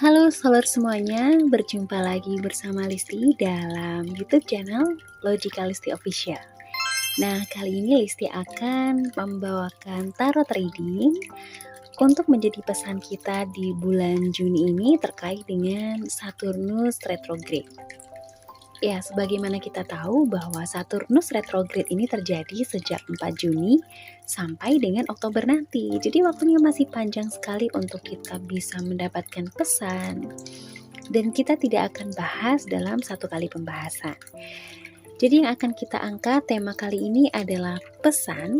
Halo Solar semuanya, berjumpa lagi bersama Listi dalam YouTube channel Logical Listi Official. Nah, kali ini Listi akan membawakan tarot reading untuk menjadi pesan kita di bulan Juni ini terkait dengan Saturnus retrograde. Ya, sebagaimana kita tahu bahwa Saturnus retrograde ini terjadi sejak 4 Juni sampai dengan Oktober nanti. Jadi waktunya masih panjang sekali untuk kita bisa mendapatkan pesan. Dan kita tidak akan bahas dalam satu kali pembahasan. Jadi yang akan kita angkat tema kali ini adalah pesan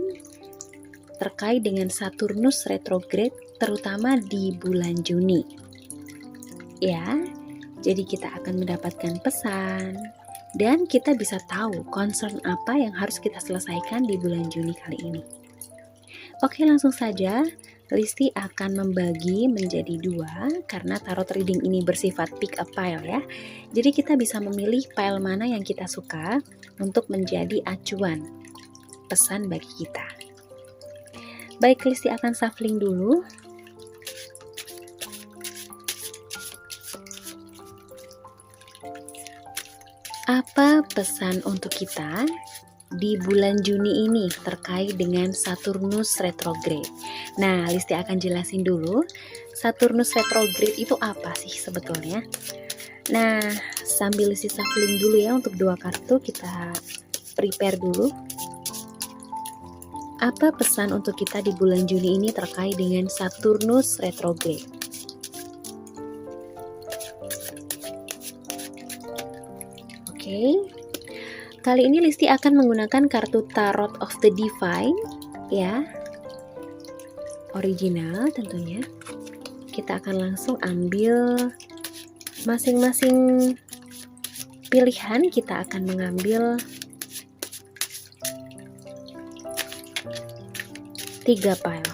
terkait dengan Saturnus retrograde terutama di bulan Juni. Ya, jadi kita akan mendapatkan pesan dan kita bisa tahu concern apa yang harus kita selesaikan di bulan Juni kali ini. Oke, langsung saja Listi akan membagi menjadi 2 karena tarot reading ini bersifat pick a pile ya. Jadi kita bisa memilih pile mana yang kita suka untuk menjadi acuan pesan bagi kita. Baik, Listi akan shuffling dulu. Apa pesan untuk kita di bulan Juni ini terkait dengan Saturnus retrograde? Nah, Listi akan jelasin dulu Saturnus retrograde itu apa sih sebetulnya. Nah, sambil Listi shuffling dulu ya untuk 2 kartu, kita prepare dulu. Apa pesan untuk kita di bulan Juni ini terkait dengan Saturnus retrograde? Oke. Kali ini Listi akan menggunakan kartu Tarot of the Divine ya. Original tentunya. Kita akan langsung ambil masing-masing pilihan, kita akan mengambil 3 pile.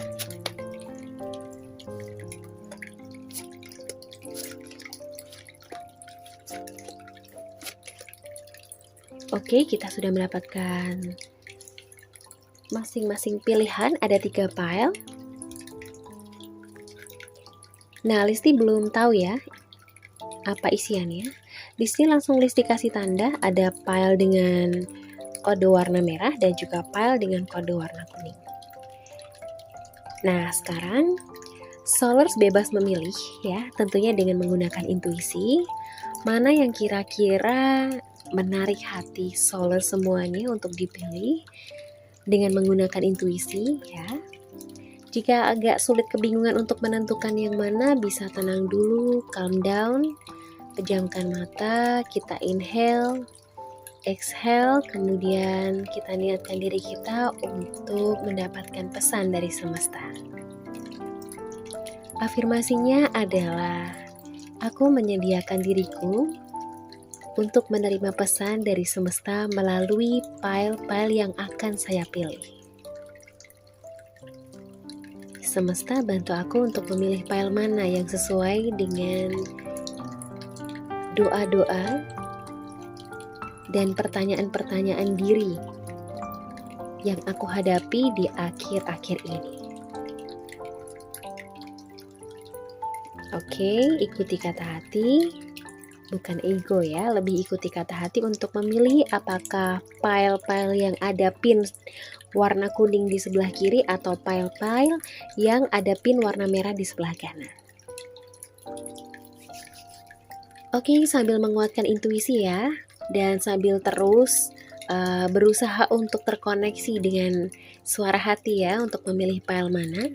Oke, kita sudah mendapatkan masing-masing pilihan, ada 3 pile. Nah, Listi belum tahu ya apa isiannya. Listi langsung kasih tanda, ada pile dengan kode warna merah dan juga pile dengan kode warna kuning. Nah, sekarang Solers bebas memilih ya, tentunya dengan menggunakan intuisi, mana yang kira-kira menarik hati Solar semuanya untuk dipilih dengan menggunakan intuisi ya. Jika agak sulit kebingungan untuk menentukan yang mana, bisa tenang dulu, calm down, pejamkan mata, kita inhale, exhale, kemudian kita niatkan diri kita untuk mendapatkan pesan dari semesta. Afirmasinya adalah, aku menyediakan diriku untuk menerima pesan dari semesta melalui pile-pile yang akan saya pilih. Semesta bantu aku untuk memilih pile mana yang sesuai dengan doa-doa dan pertanyaan-pertanyaan diri yang aku hadapi di akhir-akhir ini. Oke, ikuti kata hati. Bukan ego ya, lebih ikuti kata hati untuk memilih apakah pile-pile yang ada pin warna kuning di sebelah kiri atau pile-pile yang ada pin warna merah di sebelah kanan. Oke, sambil menguatkan intuisi ya, dan sambil terus berusaha untuk terkoneksi dengan suara hati ya untuk memilih pile mana.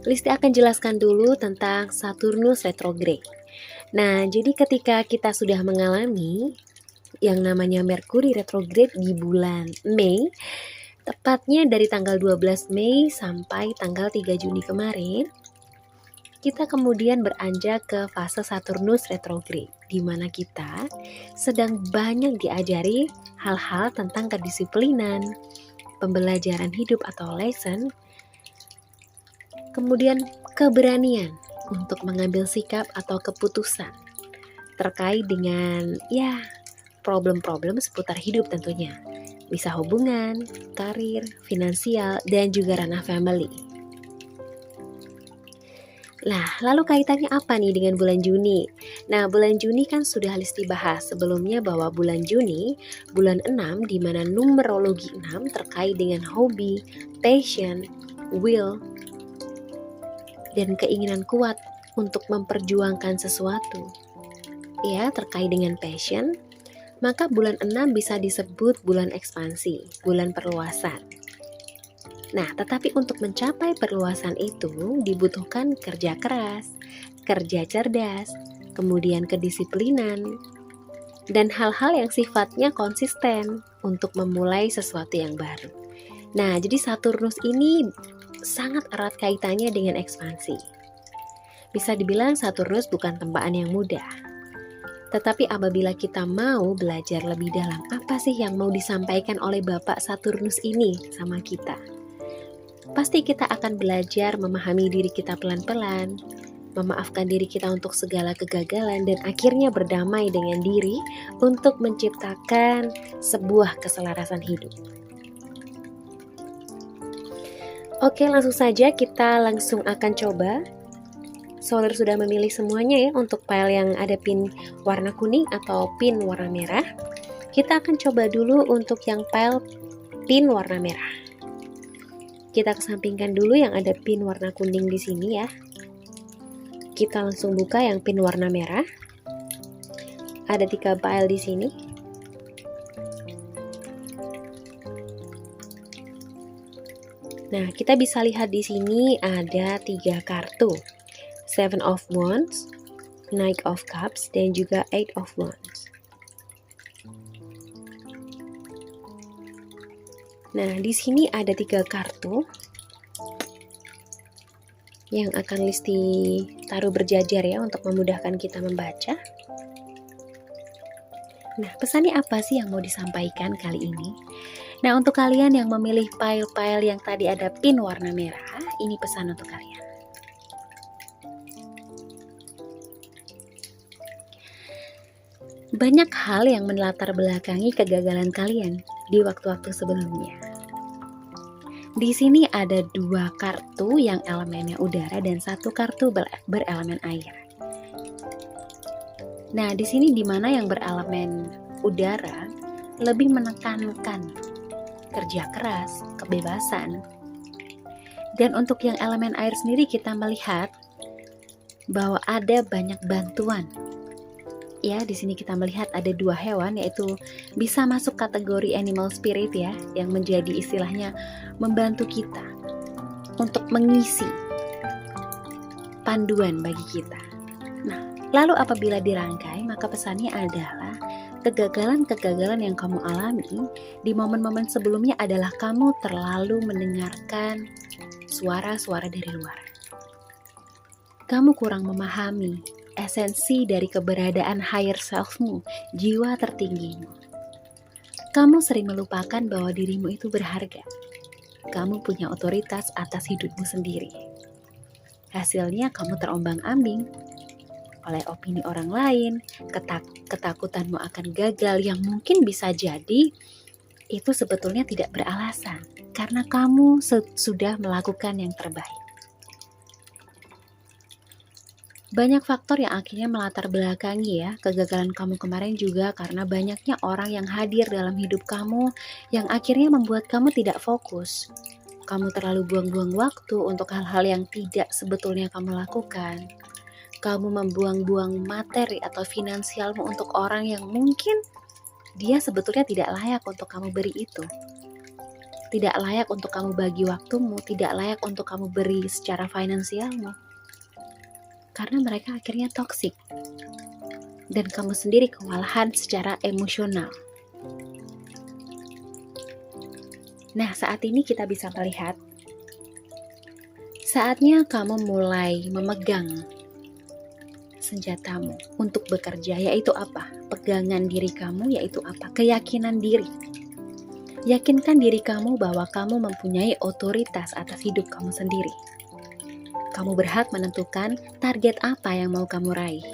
Listi akan jelaskan dulu tentang Saturnus retrograde. Nah, jadi ketika kita sudah mengalami yang namanya Merkuri retrograde di bulan Mei, tepatnya dari tanggal 12 Mei sampai tanggal 3 Juni kemarin, kita kemudian beranjak ke fase Saturnus retrograde, di mana kita sedang banyak diajari hal-hal tentang kedisiplinan, pembelajaran hidup atau lesson, kemudian keberanian untuk mengambil sikap atau keputusan terkait dengan ya problem-problem seputar hidup tentunya. Bisa hubungan, karir, finansial, dan juga ranah family. Nah, lalu kaitannya apa nih dengan bulan Juni? Nah, bulan Juni kan sudah Listi bahas sebelumnya bahwa bulan Juni, bulan 6 di mana numerologi 6 terkait dengan hobi, passion, will, dan keinginan kuat untuk memperjuangkan sesuatu. Ya, terkait dengan passion, maka bulan 6 bisa disebut bulan ekspansi, bulan perluasan. Nah, tetapi untuk mencapai perluasan itu dibutuhkan kerja keras, kerja cerdas, kemudian kedisiplinan, dan hal-hal yang sifatnya konsisten untuk memulai sesuatu yang baru. Nah, jadi Saturnus ini sangat erat kaitannya dengan ekspansi. Bisa dibilang Saturnus bukan tempaan yang mudah. Tetapi apabila kita mau belajar lebih dalam apa sih yang mau disampaikan oleh Bapak Saturnus ini sama kita, pasti kita akan belajar memahami diri kita pelan-pelan, memaafkan diri kita untuk segala kegagalan, dan akhirnya berdamai dengan diri untuk menciptakan sebuah keselarasan hidup. Oke, langsung saja kita langsung akan coba. Saudara sudah memilih semuanya ya untuk file yang ada pin warna kuning atau pin warna merah. Kita akan coba dulu untuk yang file pin warna merah. Kita kesampingkan dulu yang ada pin warna kuning di sini ya. Kita langsung buka yang pin warna merah. Ada 3 file di sini. Nah, kita bisa lihat di sini ada 3 kartu. 7 of Wands, Knight of Cups, dan juga 8 of Wands. Nah, di sini ada 3 kartu yang akan Listi taruh berjajar ya untuk memudahkan kita membaca. Nah, pesannya apa sih yang mau disampaikan kali ini? Nah, untuk kalian yang memilih file-file yang tadi ada pin warna merah, ini pesan untuk kalian. Banyak hal yang melatar belakangi kegagalan kalian di waktu-waktu sebelumnya. Di sini ada 2 kartu yang elemennya udara dan 1 kartu berelemen air. Nah, di sini di mana yang berelemen udara lebih menekankan kerja keras, kebebasan. Dan untuk yang elemen air sendiri kita melihat bahwa ada banyak bantuan. Ya, di sini kita melihat ada 2 hewan yaitu bisa masuk kategori animal spirit ya, yang menjadi istilahnya membantu kita untuk mengisi panduan bagi kita. Nah, lalu apabila dirangkai, maka pesannya adalah kegagalan-kegagalan yang kamu alami di momen-momen sebelumnya adalah kamu terlalu mendengarkan suara-suara dari luar. Kamu kurang memahami esensi dari keberadaan higher self-mu, jiwa tertinggimu. Kamu sering melupakan bahwa dirimu itu berharga. Kamu punya otoritas atas hidupmu sendiri. Hasilnya kamu terombang-ambing oleh opini orang lain, ketakutanmu akan gagal yang mungkin bisa jadi itu sebetulnya tidak beralasan karena kamu sudah melakukan yang terbaik. Banyak faktor yang akhirnya melatar belakangi ya kegagalan kamu kemarin juga karena banyaknya orang yang hadir dalam hidup kamu yang akhirnya membuat kamu tidak fokus. Kamu terlalu buang-buang waktu untuk hal-hal yang tidak sebetulnya kamu lakukan. Kamu membuang-buang materi atau finansialmu untuk orang yang mungkin dia sebetulnya tidak layak untuk kamu beri itu. Tidak layak untuk kamu bagi waktumu, tidak layak untuk kamu beri secara finansialmu. Karena mereka akhirnya toksik dan kamu sendiri kewalahan secara emosional. Nah, saat ini kita bisa melihat saatnya kamu mulai memegang senjatamu untuk bekerja, yaitu apa? Pegangan diri kamu yaitu apa? Keyakinan diri. Yakinkan diri kamu bahwa kamu mempunyai otoritas atas hidup kamu sendiri. Kamu berhak menentukan target apa yang mau kamu raih.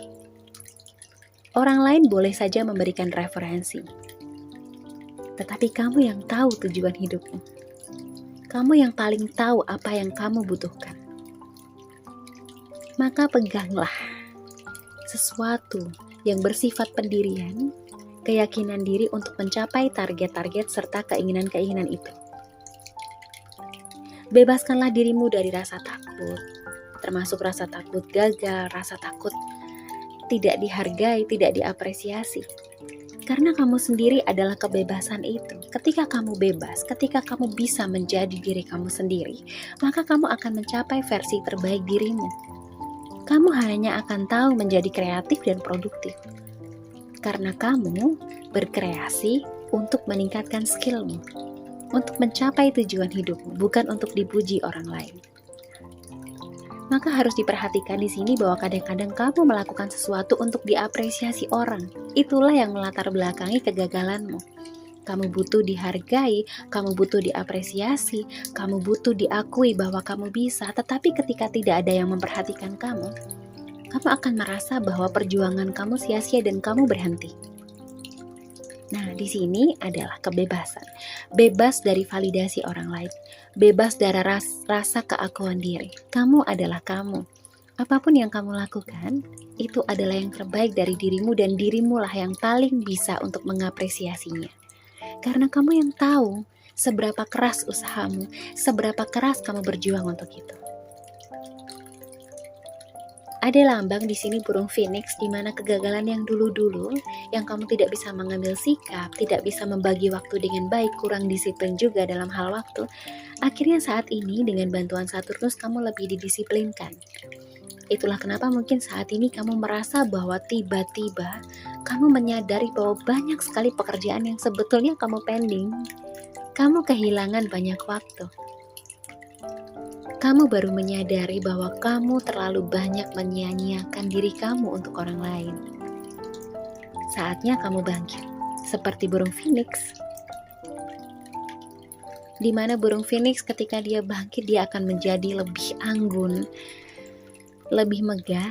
Orang lain boleh saja memberikan referensi, tetapi kamu yang tahu tujuan hidupmu. Kamu yang paling tahu apa yang kamu butuhkan. maka peganglah sesuatu yang bersifat pendirian, keyakinan diri untuk mencapai target-target serta keinginan-keinginan itu. Bebaskanlah dirimu dari rasa takut, termasuk rasa takut gagal, rasa takut tidak dihargai, tidak diapresiasi. Karena kamu sendiri adalah kebebasan itu. Ketika kamu bebas, ketika kamu bisa menjadi diri kamu sendiri, maka kamu akan mencapai versi terbaik dirimu. Kamu hanya akan tahu menjadi kreatif dan produktif. Karena kamu berkreasi untuk meningkatkan skillmu, untuk mencapai tujuan hidupmu, bukan untuk dipuji orang lain. Maka harus diperhatikan di sini bahwa kadang-kadang kamu melakukan sesuatu untuk diapresiasi orang. Itulah yang melatar belakangi kegagalanmu. Kamu butuh dihargai, kamu butuh diapresiasi, kamu butuh diakui bahwa kamu bisa. Tetapi ketika tidak ada yang memperhatikan kamu akan merasa bahwa perjuangan kamu sia-sia dan kamu berhenti. Nah, di sini adalah kebebasan. Bebas dari validasi orang lain. Bebas dari rasa keakuan diri. Kamu adalah kamu. Apapun yang kamu lakukan, itu adalah yang terbaik dari dirimu dan dirimulah yang paling bisa untuk mengapresiasinya. Karena kamu yang tahu seberapa keras usahamu, seberapa keras kamu berjuang untuk itu. Ada lambang di sini burung phoenix, di mana kegagalan yang dulu-dulu, yang kamu tidak bisa mengambil sikap, tidak bisa membagi waktu dengan baik, kurang disiplin juga dalam hal waktu, akhirnya saat ini dengan bantuan Saturnus kamu lebih didisiplinkan. Itulah kenapa mungkin saat ini kamu merasa bahwa tiba-tiba kamu menyadari bahwa banyak sekali pekerjaan yang sebetulnya kamu pending. Kamu kehilangan banyak waktu. Kamu baru menyadari bahwa kamu terlalu banyak menyia-nyiakan diri kamu untuk orang lain. Saatnya kamu bangkit, seperti burung phoenix. Di mana burung phoenix ketika dia bangkit, dia akan menjadi lebih anggun, lebih megah,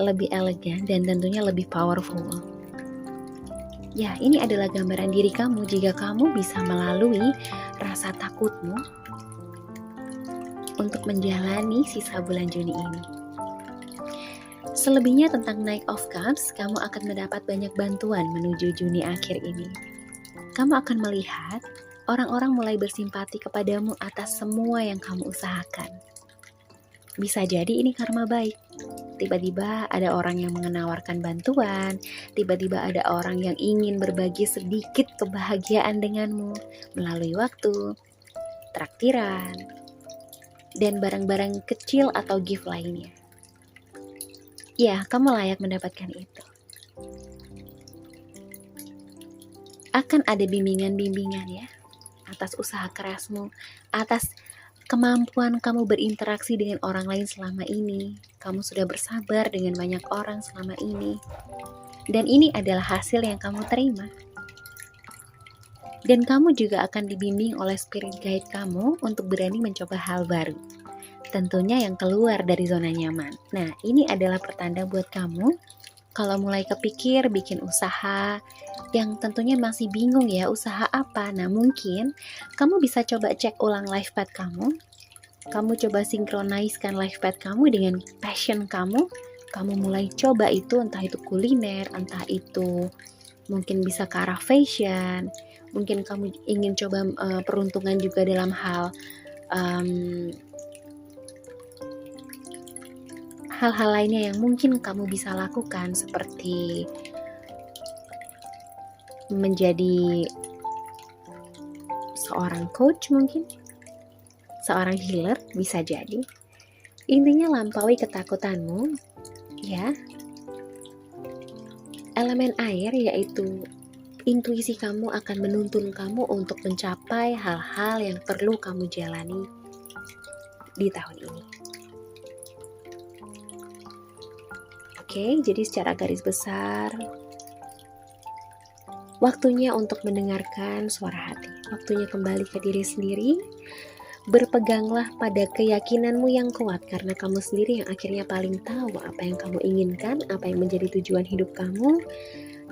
lebih elegan, dan tentunya lebih powerful. Ya, ini adalah gambaran diri kamu jika kamu bisa melalui rasa takutmu untuk menjalani sisa bulan Juni ini. Selebihnya tentang Knight of Cups, kamu akan mendapat banyak bantuan menuju Juni akhir ini. Kamu akan melihat orang-orang mulai bersimpati kepadamu atas semua yang kamu usahakan. Bisa jadi ini karma baik. Tiba-tiba ada orang yang menawarkan bantuan, tiba-tiba ada orang yang ingin berbagi sedikit kebahagiaan denganmu melalui waktu, traktiran, dan barang-barang kecil atau gift lainnya. Ya, kamu layak mendapatkan itu. Akan ada bimbingan-bimbingan ya, atas usaha kerasmu, atas kemampuan kamu berinteraksi dengan orang lain selama ini. Kamu sudah bersabar dengan banyak orang selama ini. Dan ini adalah hasil yang kamu terima. Dan kamu juga akan dibimbing oleh spirit guide kamu untuk berani mencoba hal baru. Tentunya yang keluar dari zona nyaman. Nah, ini adalah pertanda buat kamu kalau mulai kepikir bikin usaha yang tentunya masih bingung ya usaha apa. Nah, mungkin kamu bisa coba cek ulang life path kamu. Kamu coba sinkronisekan life path kamu dengan passion kamu. Kamu mulai coba itu, entah itu kuliner, entah itu mungkin bisa ke arah fashion. Mungkin kamu ingin coba peruntungan juga dalam hal hal-hal lainnya yang mungkin kamu bisa lakukan, seperti menjadi seorang coach, mungkin seorang healer, bisa jadi. Intinya lampaui ketakutanmu ya. Elemen air yaitu intuisi kamu akan menuntun kamu untuk mencapai hal-hal yang perlu kamu jalani di tahun ini. Oke, jadi secara garis besar, waktunya untuk mendengarkan suara hati. Waktunya kembali ke diri sendiri. Berpeganglah pada keyakinanmu yang kuat, karena kamu sendiri yang akhirnya paling tahu apa yang kamu inginkan, apa yang menjadi tujuan hidup kamu.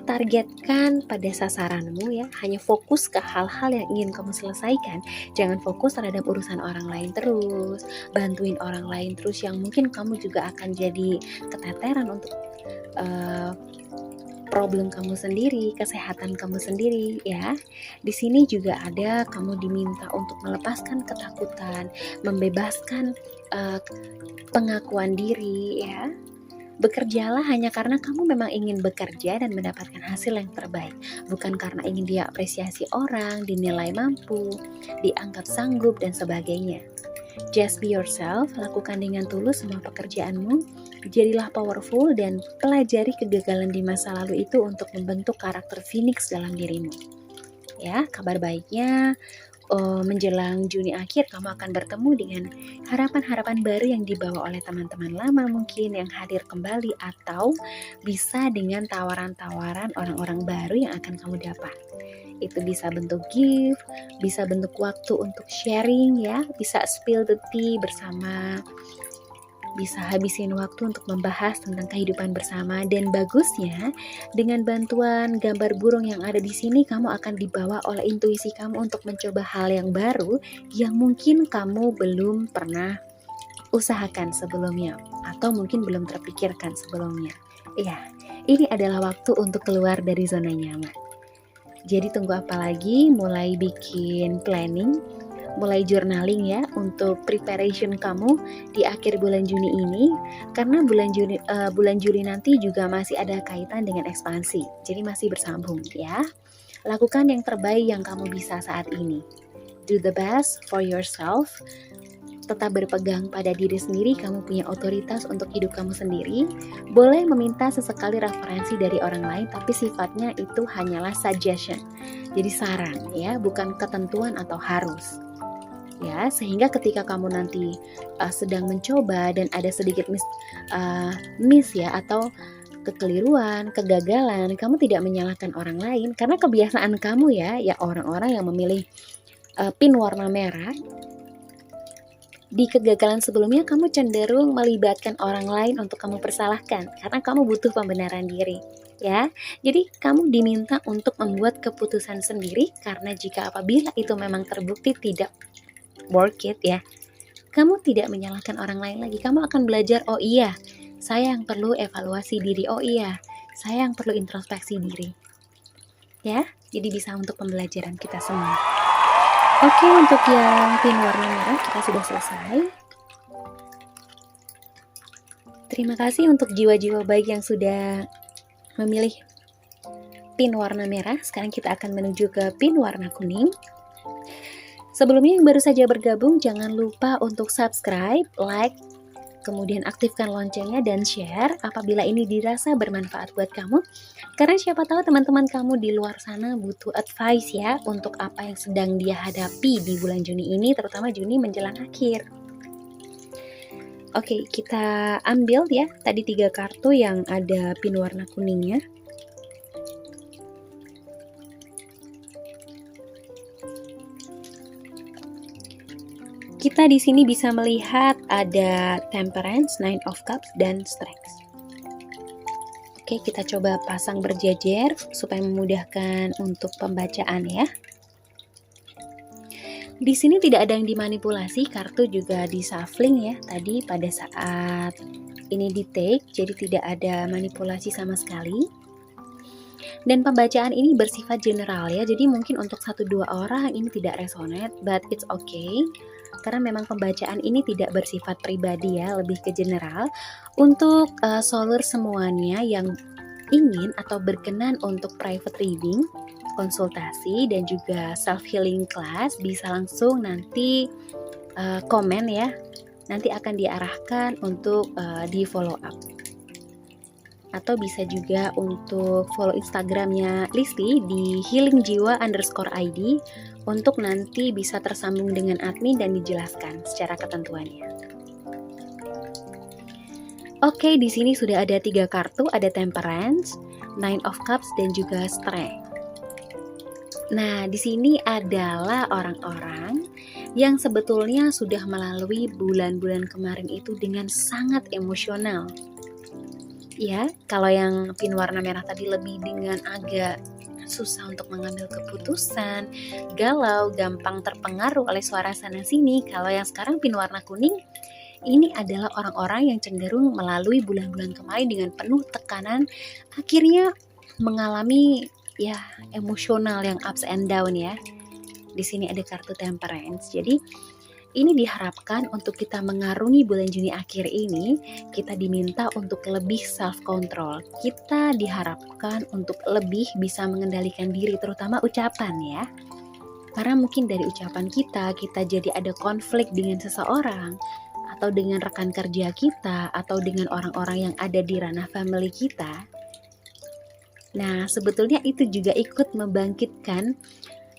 targetkan pada sasaranmu ya, hanya fokus ke hal-hal yang ingin kamu selesaikan. Jangan fokus terhadap urusan orang lain terus, bantuin orang lain terus yang mungkin kamu juga akan jadi keteteran untuk problem kamu sendiri, kesehatan kamu sendiri ya. Di sini juga ada kamu diminta untuk melepaskan ketakutan, membebaskan pengakuan diri ya. Bekerjalah hanya karena kamu memang ingin bekerja dan mendapatkan hasil yang terbaik, bukan karena ingin diapresiasi orang, dinilai mampu, dianggap sanggup dan sebagainya. Just be yourself, lakukan dengan tulus semua pekerjaanmu, jadilah powerful dan pelajari kegagalan di masa lalu itu untuk membentuk karakter Phoenix dalam dirimu. Ya, kabar baiknya menjelang Juni akhir kamu akan bertemu dengan harapan-harapan baru yang dibawa oleh teman-teman lama mungkin yang hadir kembali, atau bisa dengan tawaran-tawaran orang-orang baru yang akan kamu dapat. Itu bisa bentuk gift, bisa bentuk waktu untuk sharing ya, bisa spill the tea bersama, bisa habisin waktu untuk membahas tentang kehidupan bersama. Dan bagusnya dengan bantuan gambar burung yang ada di sini, kamu akan dibawa oleh intuisi kamu untuk mencoba hal yang baru yang mungkin kamu belum pernah usahakan sebelumnya atau mungkin belum terpikirkan sebelumnya. Iya, ini adalah waktu untuk keluar dari zona nyaman. Jadi tunggu apa lagi? Mulai bikin planning, mulai journaling ya untuk preparation kamu di akhir bulan Juni ini, karena bulan Juli nanti juga masih ada kaitan dengan ekspansi, jadi masih bersambung ya. Lakukan yang terbaik yang kamu bisa saat ini. Do the best for yourself. Tetap berpegang pada diri sendiri, kamu punya otoritas untuk hidup kamu sendiri. Boleh meminta sesekali referensi dari orang lain, tapi sifatnya itu hanyalah suggestion. Jadi saran ya, bukan ketentuan atau harus. Ya, sehingga ketika kamu nanti sedang mencoba dan ada sedikit miss ya atau kekeliruan, kegagalan, kamu tidak menyalahkan orang lain karena kebiasaan kamu ya orang-orang yang memilih pin warna merah. Di kegagalan sebelumnya kamu cenderung melibatkan orang lain untuk kamu persalahkan karena kamu butuh pembenaran diri ya. Jadi kamu diminta untuk membuat keputusan sendiri, karena jika apabila itu memang terbukti tidak work it ya, kamu tidak menyalahkan orang lain lagi. Kamu akan belajar, oh iya saya yang perlu evaluasi diri, oh iya saya yang perlu introspeksi diri ya. Jadi bisa untuk pembelajaran kita semua. Oke, untuk yang pin warna merah kita sudah selesai. Terima kasih untuk jiwa-jiwa baik yang sudah memilih pin warna merah. Sekarang kita akan menuju ke pin warna kuning. Sebelumnya yang baru saja bergabung, jangan lupa untuk subscribe, like, kemudian aktifkan loncengnya dan share apabila ini dirasa bermanfaat buat kamu. Karena siapa tahu teman-teman kamu di luar sana butuh advice ya untuk apa yang sedang dia hadapi di bulan Juni ini, terutama Juni menjelang akhir. Oke, kita ambil ya tadi 3 kartu yang ada pin warna kuningnya. Kita di sini bisa melihat ada Temperance, Nine of Cups, dan Strength. Oke, kita coba pasang berjejer supaya memudahkan untuk pembacaan ya. Di sini tidak ada yang dimanipulasi, kartu juga di shuffling ya tadi pada saat ini di take, jadi tidak ada manipulasi sama sekali. Dan pembacaan ini bersifat general ya, jadi mungkin untuk 1-2 orang ini tidak resonate, but it's okay. Karena memang pembacaan ini tidak bersifat pribadi ya, lebih ke general. Untuk solur semuanya yang ingin atau berkenan untuk private reading, konsultasi, dan juga self healing class, bisa langsung nanti komen ya. Nanti akan diarahkan untuk di follow up. Atau bisa juga untuk follow Instagramnya Listi di healingjiwa_id untuk nanti bisa tersambung dengan admin dan dijelaskan secara ketentuannya. Oke, di sini sudah ada 3 kartu, ada Temperance, Nine of Cups, dan juga Strength. Nah, di sini adalah orang-orang yang sebetulnya sudah melalui bulan-bulan kemarin itu dengan sangat emosional. Ya, kalau yang pin warna merah tadi lebih dengan agak susah untuk mengambil keputusan, galau, gampang terpengaruh oleh suara sana sini. Kalau yang sekarang pin warna kuning, ini adalah orang-orang yang cenderung melalui bulan-bulan kemarin dengan penuh tekanan, akhirnya mengalami ya emosional yang ups and down ya. Di sini ada kartu temperance. Jadi ini diharapkan untuk kita mengarungi bulan Juni akhir ini, kita diminta untuk lebih self control. Kita diharapkan untuk lebih bisa mengendalikan diri, terutama ucapan ya. Karena mungkin dari ucapan kita jadi ada konflik dengan seseorang, atau dengan rekan kerja kita, atau dengan orang-orang yang ada di ranah family kita. Nah, sebetulnya itu juga ikut membangkitkan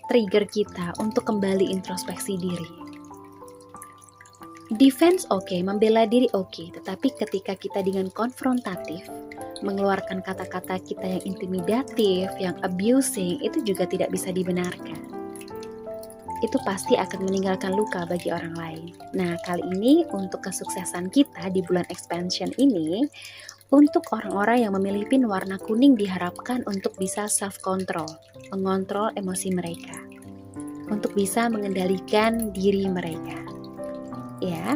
trigger kita untuk kembali introspeksi diri. Defense oke, membela diri oke, tetapi ketika kita dengan konfrontatif, mengeluarkan kata-kata kita yang intimidatif, yang abusing, itu juga tidak bisa dibenarkan. Itu pasti akan meninggalkan luka bagi orang lain. Nah, kali ini untuk kesuksesan kita di bulan expansion ini, untuk orang-orang yang memilih pin warna kuning diharapkan untuk bisa self-control, mengontrol emosi mereka, untuk bisa mengendalikan diri mereka. Ya,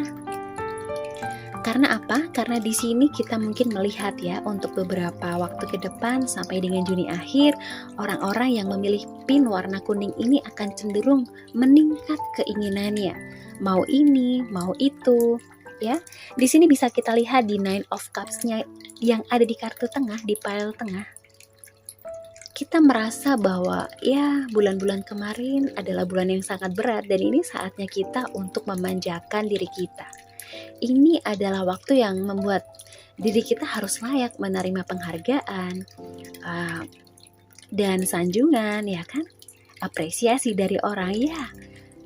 karena apa? Karena di sini kita mungkin melihat ya untuk beberapa waktu ke depan sampai dengan Juni akhir, orang-orang yang memilih pin warna kuning ini akan cenderung meningkat keinginannya, mau ini, mau itu, ya. Di sini bisa kita lihat di Nine of Cups-nya yang ada di kartu tengah, di pile tengah. Kita merasa bahwa ya bulan-bulan kemarin adalah bulan yang sangat berat dan ini saatnya kita untuk memanjakan diri kita. Ini adalah waktu yang membuat diri kita harus layak menerima penghargaan dan sanjungan, ya kan? Apresiasi dari orang, ya.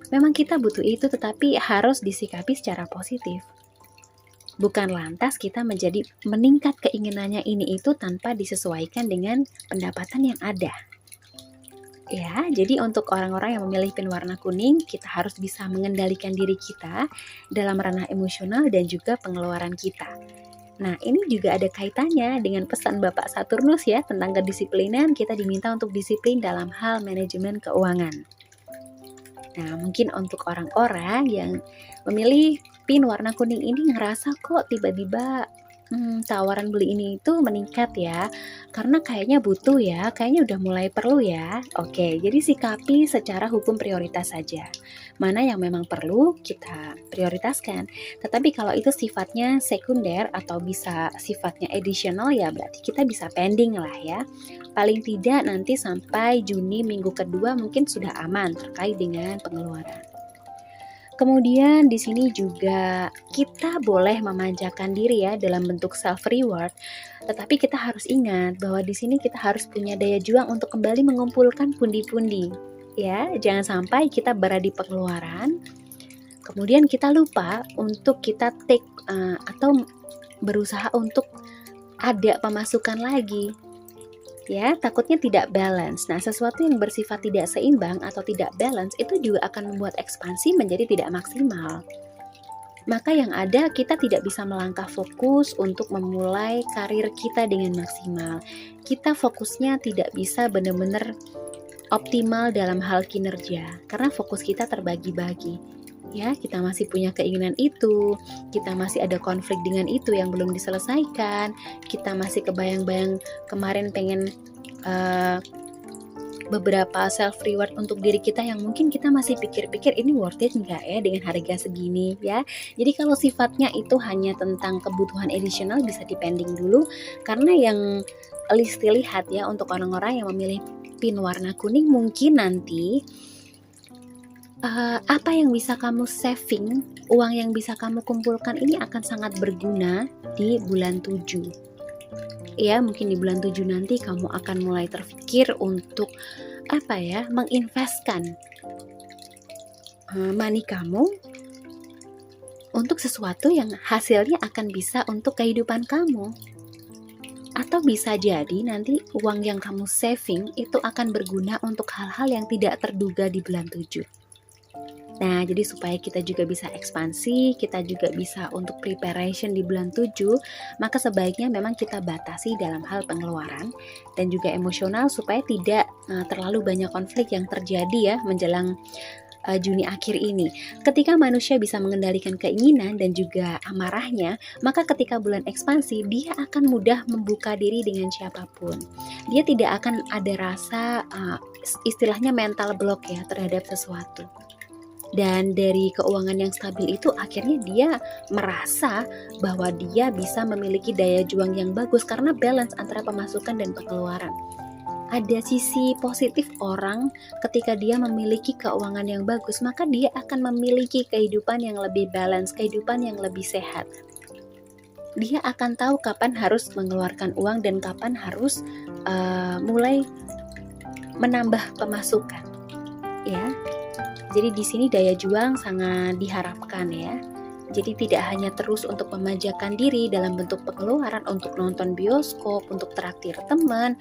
Memang kita butuh itu, tetapi harus disikapi secara positif. Bukan lantas kita menjadi meningkat keinginannya ini itu tanpa disesuaikan dengan pendapatan yang ada. Ya, jadi untuk orang-orang yang memilih pin warna kuning, kita harus bisa mengendalikan diri kita dalam ranah emosional dan juga pengeluaran kita. Nah, ini juga ada kaitannya dengan pesan Bapak Saturnus ya, tentang kedisiplinan. Kita diminta untuk disiplin dalam hal manajemen keuangan. Nah, mungkin untuk orang-orang yang memilih pin warna kuning ini ngerasa kok tiba-tiba tawaran beli ini itu meningkat ya, karena kayaknya butuh ya, kayaknya udah mulai perlu ya. Oke, jadi sikapi secara hukum prioritas saja. Mana yang memang perlu kita prioritaskan. Tetapi kalau itu sifatnya sekunder atau bisa sifatnya additional ya berarti kita bisa pending lah ya. Paling tidak nanti sampai Juni minggu kedua mungkin sudah aman terkait dengan pengeluaran. Kemudian di sini juga kita boleh memanjakan diri ya dalam bentuk self reward, tetapi kita harus ingat bahwa di sini kita harus punya daya juang untuk kembali mengumpulkan pundi-pundi. Ya, jangan sampai kita berada di pengeluaran, kemudian kita lupa untuk kita take atau berusaha untuk ada pemasukan lagi. Ya, takutnya tidak balance. Nah, sesuatu yang bersifat tidak seimbang atau tidak balance itu juga akan membuat ekspansi menjadi tidak maksimal. Maka yang ada kita tidak bisa melangkah fokus untuk memulai karir kita dengan maksimal. Kita fokusnya tidak bisa benar-benar optimal dalam hal kinerja karena fokus kita terbagi-bagi. Ya, kita masih punya keinginan itu, kita masih ada konflik dengan itu yang belum diselesaikan, kita masih kebayang-bayang kemarin pengen beberapa self reward untuk diri kita yang mungkin kita masih pikir-pikir ini worth it nggak ya dengan harga segini ya. Jadi kalau sifatnya itu hanya tentang kebutuhan additional bisa dipending dulu, karena yang Listi lihat ya untuk orang-orang yang memilih pin warna kuning mungkin nanti apa yang bisa kamu saving, uang yang bisa kamu kumpulkan ini akan sangat berguna di bulan 7. Ya, mungkin di bulan 7 nanti kamu akan mulai terpikir untuk menginvestkan money kamu untuk sesuatu yang hasilnya akan bisa untuk kehidupan kamu. Atau bisa jadi nanti uang yang kamu saving itu akan berguna untuk hal-hal yang tidak terduga di bulan 7. Nah, jadi supaya kita juga bisa ekspansi, kita juga bisa untuk preparation di bulan 7, maka sebaiknya memang kita batasi dalam hal pengeluaran dan juga emosional supaya tidak terlalu banyak konflik yang terjadi ya menjelang Juni akhir ini. Ketika manusia bisa mengendalikan keinginan dan juga amarahnya, maka ketika bulan ekspansi dia akan mudah membuka diri dengan siapapun. Dia tidak akan ada rasa istilahnya mental block ya terhadap sesuatu. Dan dari keuangan yang stabil itu akhirnya dia merasa bahwa dia bisa memiliki daya juang yang bagus karena balance antara pemasukan dan pengeluaran. Ada sisi positif orang ketika dia memiliki keuangan yang bagus, maka dia akan memiliki kehidupan yang lebih balance, kehidupan yang lebih sehat. Dia akan tahu kapan harus mengeluarkan uang dan kapan harus mulai menambah pemasukan. Ya. Jadi di sini daya juang sangat diharapkan ya. Jadi tidak hanya terus untuk memanjakan diri dalam bentuk pengeluaran untuk nonton bioskop, untuk traktir teman,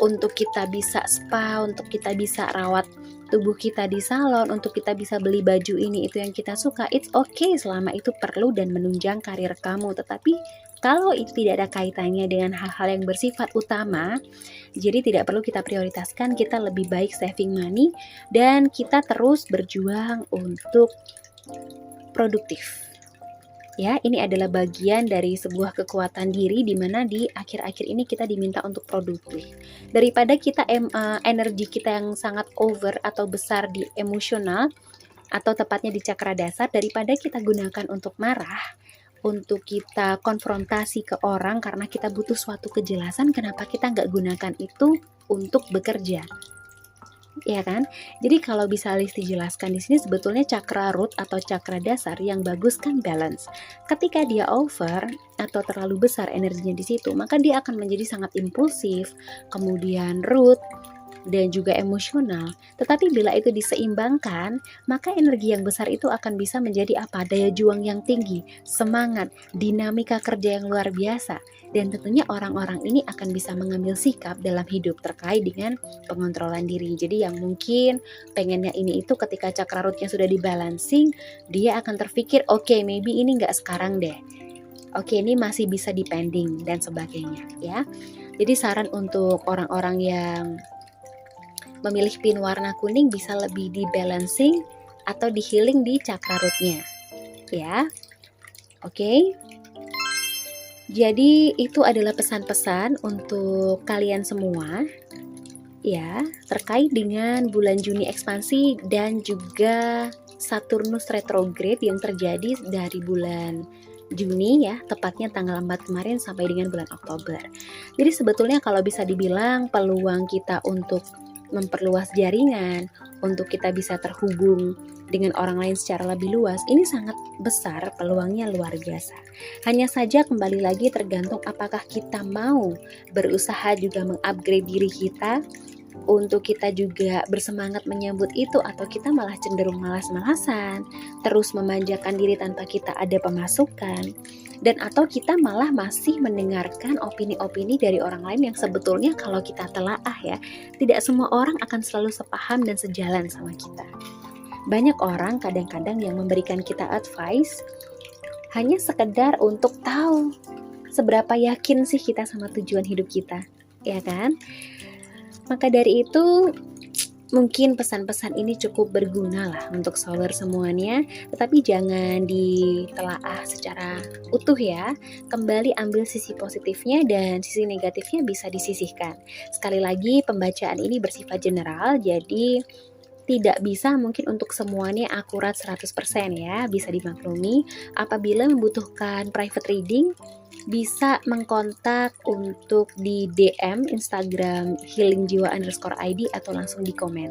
untuk kita bisa spa, untuk kita bisa rawat tubuh kita di salon, untuk kita bisa beli baju ini itu yang kita suka. It's okay selama itu perlu dan menunjang karir kamu. Tetapi kalau itu tidak ada kaitannya dengan hal-hal yang bersifat utama, jadi tidak perlu kita prioritaskan, kita lebih baik saving money dan kita terus berjuang untuk produktif. Ya, ini adalah bagian dari sebuah kekuatan diri di mana di akhir-akhir ini kita diminta untuk produktif. Daripada kita energi kita yang sangat over atau besar di emosional atau tepatnya di cakra dasar, daripada kita gunakan untuk marah, untuk kita konfrontasi ke orang karena kita butuh suatu kejelasan, kenapa kita nggak gunakan itu untuk bekerja? Ya kan? Jadi kalau bisa Listi jelaskan di sini sebetulnya cakra root atau cakra dasar yang bagus kan balance. Ketika dia over atau terlalu besar energinya di situ, maka dia akan menjadi sangat impulsif, kemudian root dan juga emosional. Tetapi bila itu diseimbangkan, maka energi yang besar itu akan bisa menjadi apa? Daya juang yang tinggi, semangat, dinamika kerja yang luar biasa. Dan tentunya orang-orang ini akan bisa mengambil sikap dalam hidup terkait dengan pengontrolan diri. Jadi yang mungkin pengennya ini itu ketika cakra rootnya sudah dibalancing, dia akan terpikir, oke, maybe ini nggak sekarang deh. Oke, ini masih bisa dipending dan sebagainya ya. Jadi saran untuk orang-orang yang memilih pin warna kuning bisa lebih di balancing atau di healing di cakra rootnya ya. Oke. Jadi itu adalah pesan-pesan untuk kalian semua ya terkait dengan bulan Juni ekspansi dan juga Saturnus retrograde yang terjadi dari bulan Juni ya, tepatnya tanggal 4 kemarin sampai dengan bulan Oktober. Jadi sebetulnya kalau bisa dibilang peluang kita untuk memperluas jaringan, untuk kita bisa terhubung dengan orang lain secara lebih luas, ini sangat besar, peluangnya luar biasa. Hanya saja kembali lagi tergantung apakah kita mau berusaha juga mengupgrade diri kita, untuk kita juga bersemangat menyambut itu, atau kita malah cenderung malas-malasan, terus memanjakan diri tanpa kita ada pemasukan, dan atau kita malah masih mendengarkan opini-opini dari orang lain yang sebetulnya kalau kita telaah ya, tidak semua orang akan selalu sepaham dan sejalan sama kita. Banyak orang kadang-kadang yang memberikan kita advice hanya sekedar untuk tahu seberapa yakin sih kita sama tujuan hidup kita, ya kan? Maka dari itu mungkin pesan-pesan ini cukup berguna lah untuk solar semuanya, tetapi jangan ditelaah secara utuh ya. Kembali ambil sisi positifnya dan sisi negatifnya bisa disisihkan. Sekali lagi pembacaan ini bersifat general, jadi tidak bisa mungkin untuk semuanya akurat 100% ya, bisa dimaklumi. Apabila membutuhkan private reading, bisa mengkontak untuk di DM Instagram healingjiwa_id atau langsung di komen.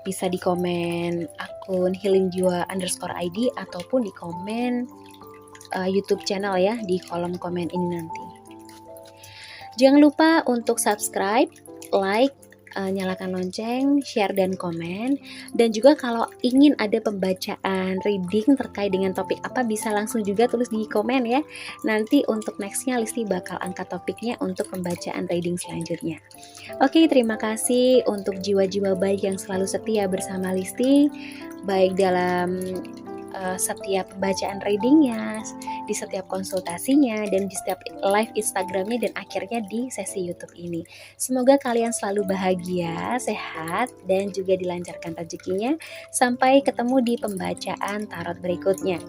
Bisa di komen akun healingjiwa_id ataupun di komen YouTube channel ya, di kolom komen ini nanti. Jangan lupa untuk subscribe, like, nyalakan lonceng, share dan komen. Dan juga kalau ingin ada pembacaan reading terkait dengan topik apa, bisa langsung juga tulis di komen ya. Nanti untuk nextnya Listi bakal angkat topiknya untuk pembacaan reading selanjutnya. Oke, terima kasih untuk jiwa-jiwa baik yang selalu setia bersama Listi, baik dalam setiap pembacaan readingnya, di setiap konsultasinya, dan di setiap live Instagramnya, dan akhirnya di sesi YouTube ini. Semoga kalian selalu bahagia, sehat, dan juga dilancarkan rezekinya. Sampai ketemu di pembacaan tarot berikutnya.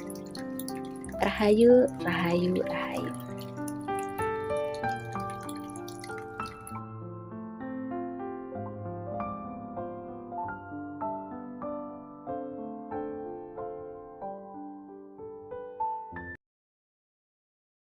Rahayu, rahayu, rahayu.